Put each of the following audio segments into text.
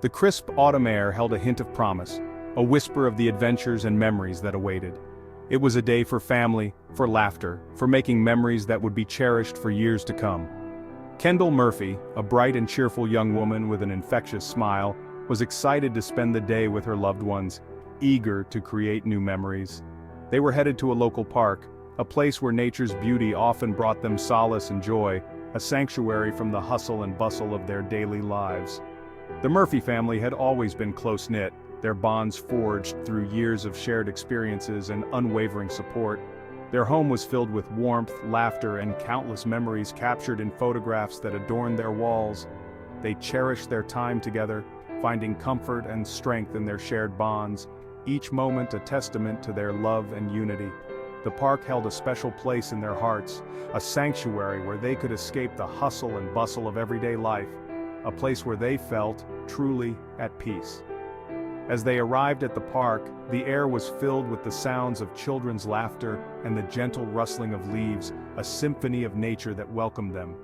The crisp autumn air held a hint of promise, a whisper of the adventures and memories that awaited. It was a day for family, for laughter, for making memories that would be cherished for years to come. Kendall Murphy, a bright and cheerful young woman with an infectious smile, was excited to spend the day with her loved ones, eager to create new memories. They were headed to a local park, a place where nature's beauty often brought them solace and joy, a sanctuary from the hustle and bustle of their daily lives. The Murphy family had always been close-knit, their bonds forged through years of shared experiences and unwavering support. Their home was filled with warmth, laughter, and countless memories captured in photographs that adorned their walls. They cherished their time together, finding comfort and strength in their shared bonds, each moment a testament to their love and unity. The park held a special place in their hearts, a sanctuary where they could escape the hustle and bustle of everyday life, a place where they felt truly at peace. As they arrived at the park, the air was filled with the sounds of children's laughter and the gentle rustling of leaves, a symphony of nature that welcomed them.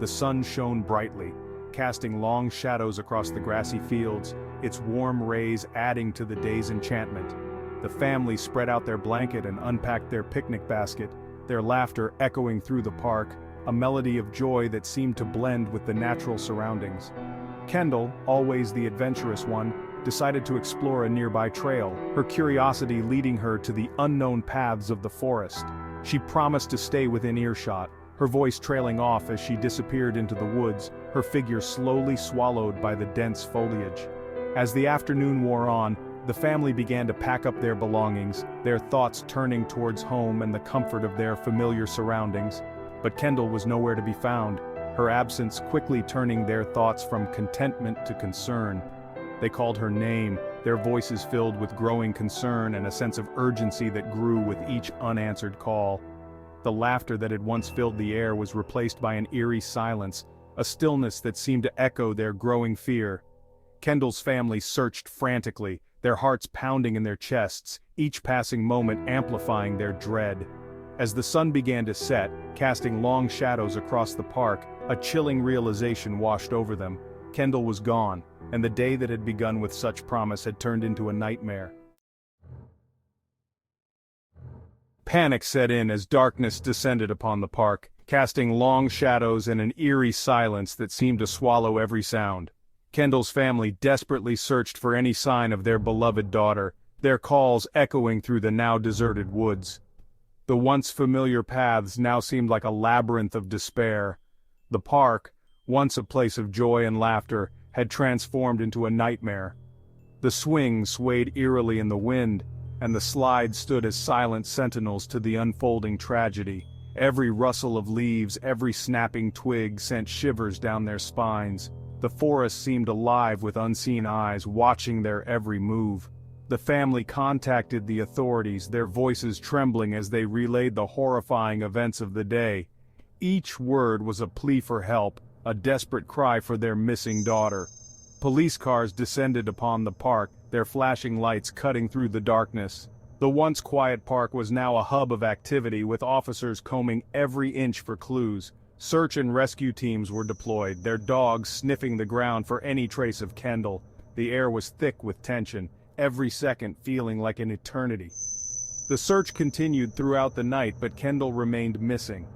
The sun shone brightly, casting long shadows across the grassy fields, its warm rays adding to the day's enchantment. The family spread out their blanket and unpacked their picnic basket, their laughter echoing through the park, a melody of joy that seemed to blend with the natural surroundings. Kendall, always the adventurous one, decided to explore a nearby trail, her curiosity leading her to the unknown paths of the forest. She promised to stay within earshot, her voice trailing off as she disappeared into the woods, her figure slowly swallowed by the dense foliage. As the afternoon wore on, the family began to pack up their belongings, their thoughts turning towards home and the comfort of their familiar surroundings. But Kendall was nowhere to be found, her absence quickly turning their thoughts from contentment to concern. They called her name, their voices filled with growing concern and a sense of urgency that grew with each unanswered call. The laughter that had once filled the air was replaced by an eerie silence, a stillness that seemed to echo their growing fear. Kendall's family searched frantically, their hearts pounding in their chests, each passing moment amplifying their dread. As the sun began to set, casting long shadows across the park, a chilling realization washed over them. Kendall was gone, and the day that had begun with such promise had turned into a nightmare. Panic set in as darkness descended upon the park, casting long shadows and an eerie silence that seemed to swallow every sound. Kendall's family desperately searched for any sign of their beloved daughter, their calls echoing through the now deserted woods. The once familiar paths now seemed like a labyrinth of despair. The park, once a place of joy and laughter, had transformed into a nightmare. The swings swayed eerily in the wind, and the slides stood as silent sentinels to the unfolding tragedy. Every rustle of leaves, every snapping twig sent shivers down their spines. The forest seemed alive with unseen eyes watching their every move. The family contacted the authorities, their voices trembling as they relayed the horrifying events of the day. Each word was a plea for help, a desperate cry for their missing daughter. Police cars descended upon the park, their flashing lights cutting through the darkness. The once quiet park was now a hub of activity, with officers combing every inch for clues. Search and rescue teams were deployed, their dogs sniffing the ground for any trace of Kendall. The air was thick with tension, every second feeling like an eternity. The search continued throughout the night, but Kendall remained missing.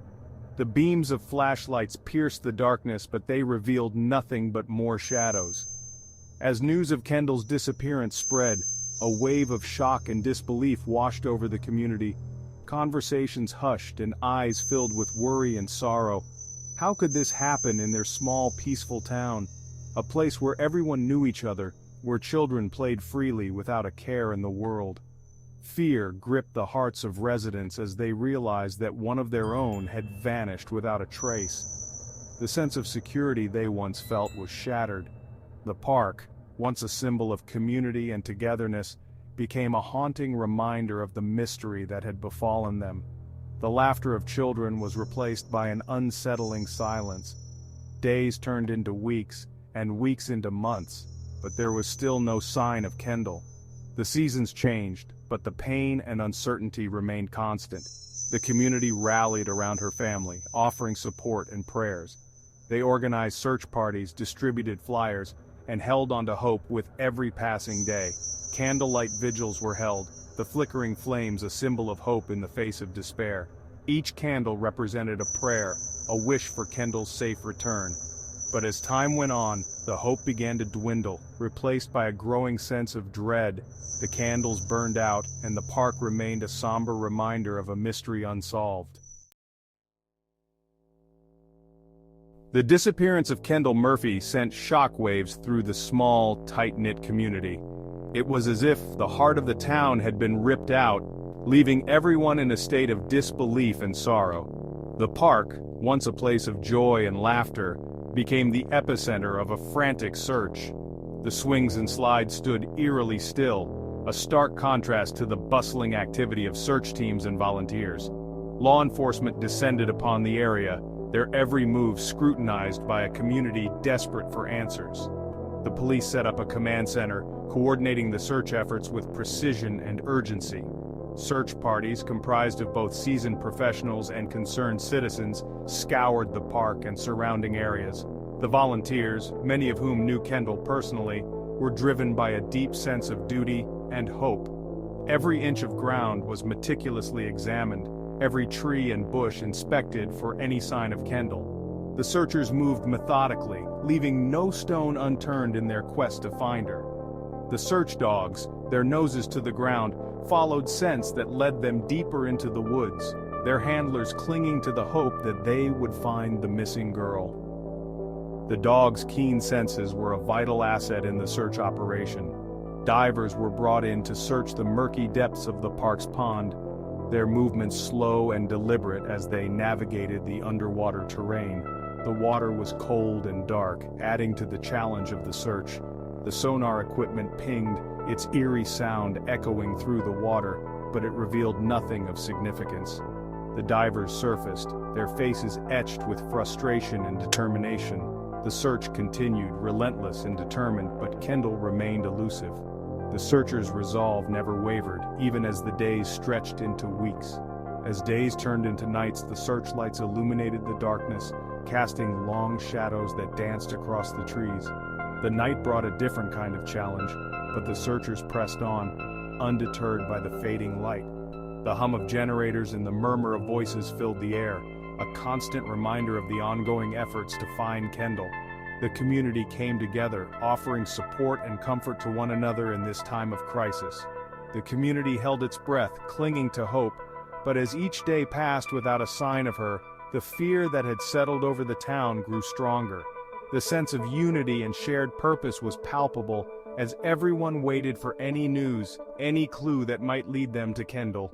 The beams of flashlights pierced the darkness, but they revealed nothing but more shadows. As news of Kendall's disappearance spread, a wave of shock and disbelief washed over the community. Conversations hushed and eyes filled with worry and sorrow. How could this happen in their small, peaceful town? A place where everyone knew each other, where children played freely without a care in the world. Fear gripped the hearts of residents as they realized that one of their own had vanished without a trace. The sense of security they once felt was shattered. The park, once a symbol of community and togetherness, became a haunting reminder of the mystery that had befallen them. The laughter of children was replaced by an unsettling silence. Days turned into weeks, and weeks into months, but there was still no sign of Kendall. The seasons changed, but the pain and uncertainty remained constant. The community rallied around her family, offering support and prayers. They organized search parties, distributed flyers, and held onto hope with every passing day. Candlelight vigils were held, the flickering flames a symbol of hope in the face of despair. Each candle represented a prayer, a wish for Kendall's safe return. But as time went on, the hope began to dwindle, replaced by a growing sense of dread. The candles burned out, and the park remained a somber reminder of a mystery unsolved. The disappearance of Kendall Murphy sent shockwaves through the small, tight-knit community. It was as if the heart of the town had been ripped out, leaving everyone in a state of disbelief and sorrow. The park, once a place of joy and laughter, became the epicenter of a frantic search. The swings and slides stood eerily still, a stark contrast to the bustling activity of search teams and volunteers. Law enforcement descended upon the area, their every move scrutinized by a community desperate for answers. The police set up a command center, coordinating the search efforts with precision and urgency. Search parties, comprised of both seasoned professionals and concerned citizens, scoured the park and surrounding areas. The volunteers, many of whom knew Kendall personally, were driven by a deep sense of duty and hope. Every inch of ground was meticulously examined, every tree and bush inspected for any sign of Kendall. The searchers moved methodically, leaving no stone unturned in their quest to find her. The search dogs, their noses to the ground, followed scents that led them deeper into the woods, their handlers clinging to the hope that they would find the missing girl. The dogs' keen senses were a vital asset in the search operation. Divers were brought in to search the murky depths of the park's pond, their movements slow and deliberate as they navigated the underwater terrain. The water was cold and dark, adding to the challenge of the search. The sonar equipment pinged, its eerie sound echoing through the water, but it revealed nothing of significance. The divers surfaced, their faces etched with frustration and determination. The search continued, relentless and determined, but Kendall remained elusive. The searchers' resolve never wavered, even as the days stretched into weeks. As days turned into nights, the searchlights illuminated the darkness, casting long shadows that danced across the trees. The night brought a different kind of challenge, but the searchers pressed on, undeterred by the fading light. The hum of generators and the murmur of voices filled the air, a constant reminder of the ongoing efforts to find Kendall. The community came together, offering support and comfort to one another in this time of crisis. The community held its breath, clinging to hope, but as each day passed without a sign of her, the fear that had settled over the town grew stronger. The sense of unity and shared purpose was palpable as everyone waited for any news, any clue that might lead them to Kendall.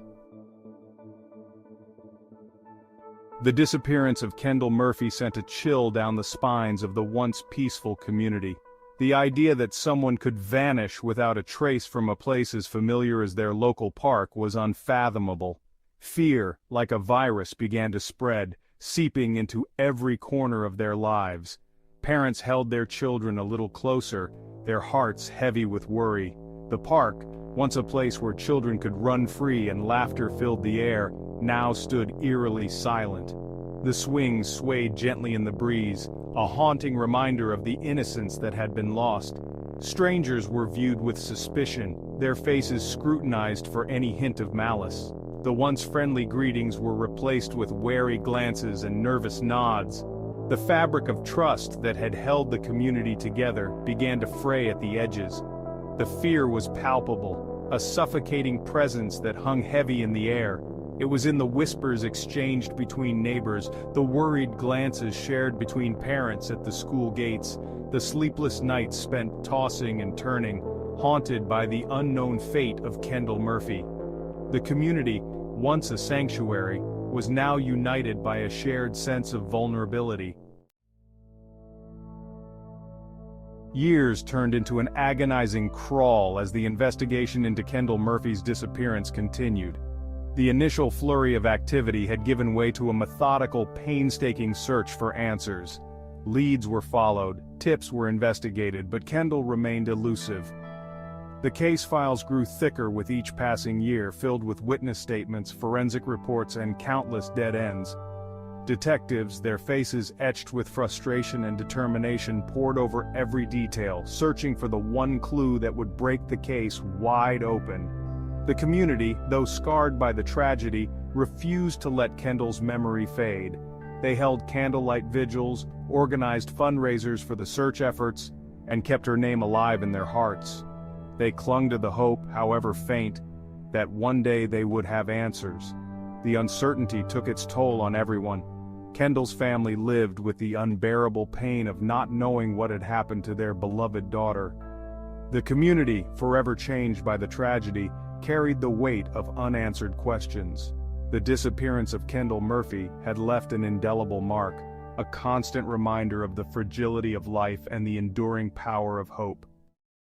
The disappearance of Kendall Murphy sent a chill down the spines of the once peaceful community. The idea that someone could vanish without a trace from a place as familiar as their local park was unfathomable. Fear, like a virus, began to spread, seeping into every corner of their lives. Parents held their children a little closer, their hearts heavy with worry. The park, once a place where children could run free and laughter filled the air, now stood eerily silent. The swings swayed gently in the breeze, a haunting reminder of the innocence that had been lost. Strangers were viewed with suspicion, their faces scrutinized for any hint of malice. The once friendly greetings were replaced with wary glances and nervous nods. The fabric of trust that had held the community together began to fray at the edges. The fear was palpable, a suffocating presence that hung heavy in the air. It was in the whispers exchanged between neighbors, the worried glances shared between parents at the school gates, the sleepless nights spent tossing and turning, haunted by the unknown fate of Kendall Murphy. The community, once a sanctuary, was now united by a shared sense of vulnerability. Years turned into an agonizing crawl as the investigation into Kendall Murphy's disappearance continued. The initial flurry of activity had given way to a methodical, painstaking search for answers. Leads were followed, tips were investigated, but Kendall remained elusive. The case files grew thicker with each passing year, filled with witness statements, forensic reports, and countless dead ends. Detectives, their faces etched with frustration and determination, pored over every detail, searching for the one clue that would break the case wide open. The community, though scarred by the tragedy, refused to let Kendall's memory fade. They held candlelight vigils, organized fundraisers for the search efforts, and kept her name alive in their hearts. They clung to the hope, however faint, that one day they would have answers. The uncertainty took its toll on everyone. Kendall's family lived with the unbearable pain of not knowing what had happened to their beloved daughter. The community, forever changed by the tragedy, carried the weight of unanswered questions. The disappearance of Kendall Murphy had left an indelible mark, a constant reminder of the fragility of life and the enduring power of hope.